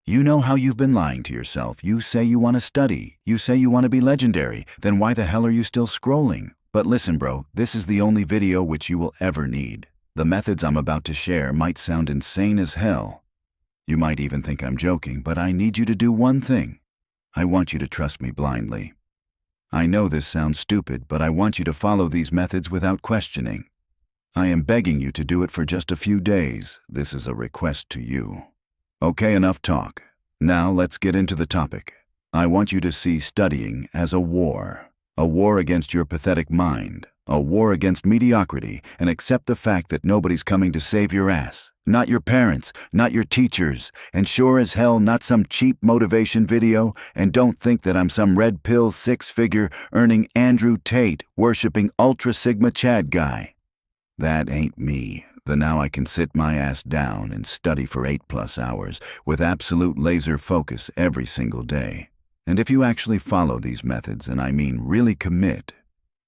You know how you've been lying to yourself. You say you want to study. You say you want to be legendary. Then why the hell are you still scrolling? But listen, bro, this is the only video which you will ever need. The methods I'm about to share might sound insane as hell. You might even think I'm joking, but I need you to do one thing. I want you to trust me blindly. I know this sounds stupid, but I want you to follow these methods without questioning. I am begging you to do it for just a few days. This is a request to you. Okay, enough talk. Now let's get into the topic. I want you to see studying as a war against your pathetic mind, a war against mediocrity, and accept the fact that nobody's coming to save your ass. Not your parents, not your teachers, and sure as hell not some cheap motivation video, and don't think that I'm some red pill six-figure earning Andrew Tate worshipping Ultra Sigma Chad guy. That ain't me. Now I can sit my ass down and study for 8+ hours with absolute laser focus every single day. And if you actually follow these methods, and I mean really commit,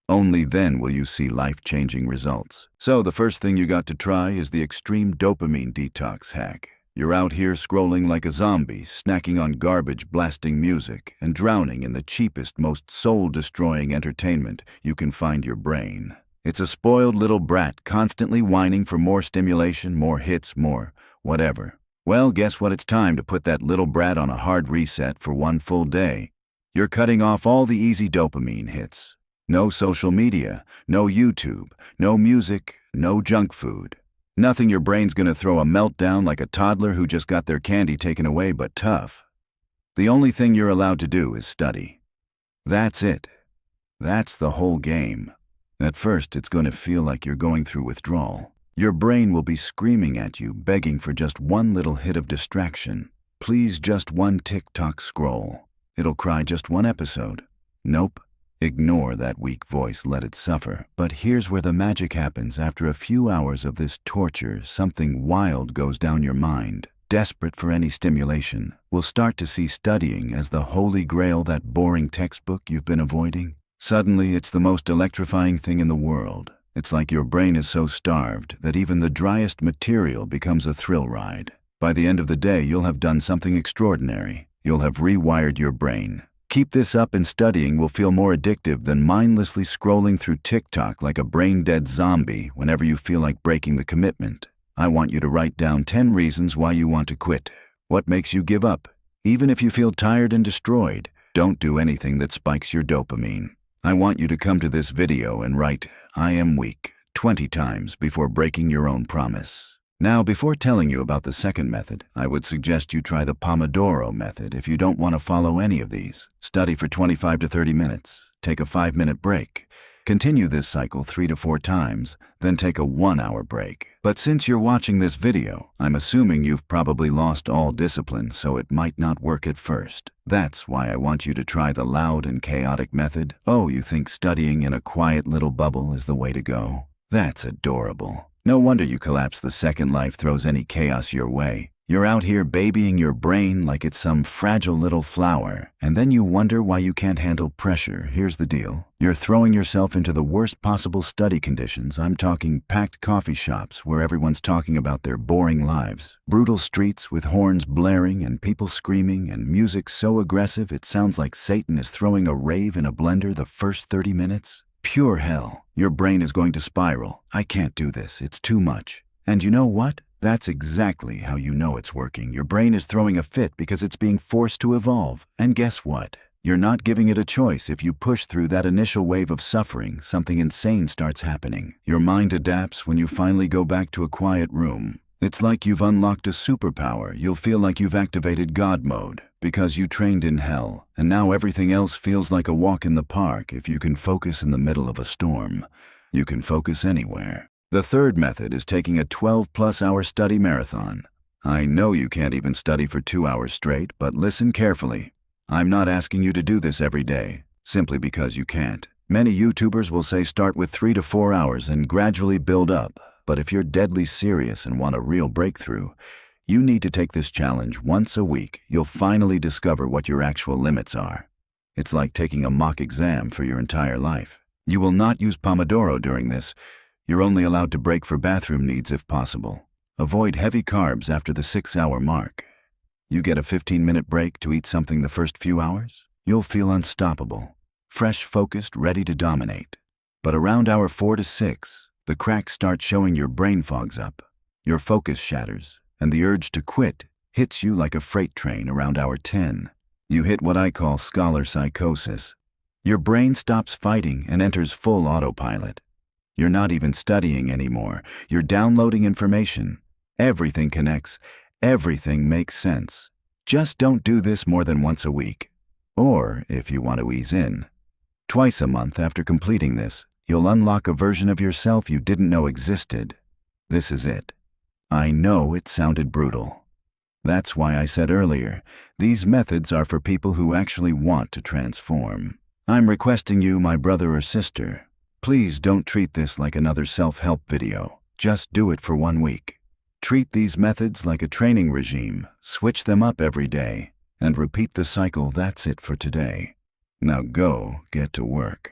only then will you see life-changing results. So the first thing you got to try is the extreme dopamine detox hack. You're out here scrolling like a zombie, snacking on garbage, blasting music, and drowning in the cheapest, most soul-destroying entertainment you can find your brain. It's a spoiled little brat constantly whining for more stimulation, more hits, more whatever. Well, guess what? It's time to put that little brat on a hard reset for one full day. You're cutting off all the easy dopamine hits. No social media, no YouTube, no music, no junk food. Nothing your brain's gonna throw a meltdown like a toddler who just got their candy taken away but tough. The only thing you're allowed to do is study. That's it. That's the whole game. At first, it's going to feel like you're going through withdrawal. Your brain will be screaming at you, begging for just one little hit of distraction. Please, just one TikTok scroll. It'll cry just one episode. Nope. Ignore that weak voice, let it suffer. But here's where the magic happens. After a few hours of this torture, something wild goes down your mind. Desperate for any stimulation, we'll start to see studying as the holy grail, that boring textbook you've been avoiding. Suddenly, it's the most electrifying thing in the world. It's like your brain is so starved that even the driest material becomes a thrill ride. By the end of the day, you'll have done something extraordinary. You'll have rewired your brain. Keep this up and studying will feel more addictive than mindlessly scrolling through TikTok like a brain-dead zombie whenever you feel like breaking the commitment. I want you to write down 10 reasons why you want to quit. What makes you give up? Even if you feel tired and destroyed, don't do anything that spikes your dopamine. I want you to come to this video and write, "I am weak," 20 times before breaking your own promise. Now, before telling you about the second method, I would suggest you try the Pomodoro method if you don't want to follow any of these. Study for 25 to 30 minutes. Take a 5-minute break. Continue this cycle 3 to 4 times, then take a 1-hour break. But since you're watching this video, I'm assuming you've probably lost all discipline, so it might not work at first. That's why I want you to try the loud and chaotic method. Oh, you think studying in a quiet little bubble is the way to go? That's adorable. No wonder you collapse the second life throws any chaos your way. You're out here babying your brain like it's some fragile little flower, and then you wonder why you can't handle pressure. Here's the deal. You're throwing yourself into the worst possible study conditions. I'm talking packed coffee shops where everyone's talking about their boring lives, brutal streets with horns blaring and people screaming, and music so aggressive it sounds like Satan is throwing a rave in a blender the first 30 minutes. Pure hell. Your brain is going to spiral. I can't do this. It's too much. And you know what? That's exactly how you know it's working. Your brain is throwing a fit because it's being forced to evolve. And guess what? You're not giving it a choice. If you push through that initial wave of suffering, something insane starts happening. Your mind adapts when you finally go back to a quiet room. It's like you've unlocked a superpower. You'll feel like you've activated God mode because you trained in hell, and now everything else feels like a walk in the park. If you can focus in the middle of a storm, you can focus anywhere. The third method is taking a 12+ hour study marathon. I know you can't even study for 2 hours straight, but listen carefully. I'm not asking you to do this every day, simply because you can't. Many YouTubers will say start with 3 to 4 hours and gradually build up. But if you're deadly serious and want a real breakthrough, you need to take this challenge once a week. You'll finally discover what your actual limits are. It's like taking a mock exam for your entire life. You will not use Pomodoro during this. You're only allowed to break for bathroom needs if possible. Avoid heavy carbs after the 6-hour mark. You get a 15-minute break to eat something the first few hours? You'll feel unstoppable, fresh, focused, ready to dominate. But around hour 4 to 6, the cracks start showing. Your brain fogs up, your focus shatters, and the urge to quit hits you like a freight train around hour 10. You hit what I call scholar psychosis. Your brain stops fighting and enters full autopilot. You're not even studying anymore. You're downloading information. Everything connects. Everything makes sense. Just don't do this more than once a week. Or, if you want to ease in, twice a month. After completing this, you'll unlock a version of yourself you didn't know existed. This is it. I know it sounded brutal. That's why I said earlier, these methods are for people who actually want to transform. I'm requesting you, my brother or sister, please don't treat this like another self-help video. Just do it for 1 week. Treat these methods like a training regime, switch them up every day, and repeat the cycle. That's it for today. Now go get to work.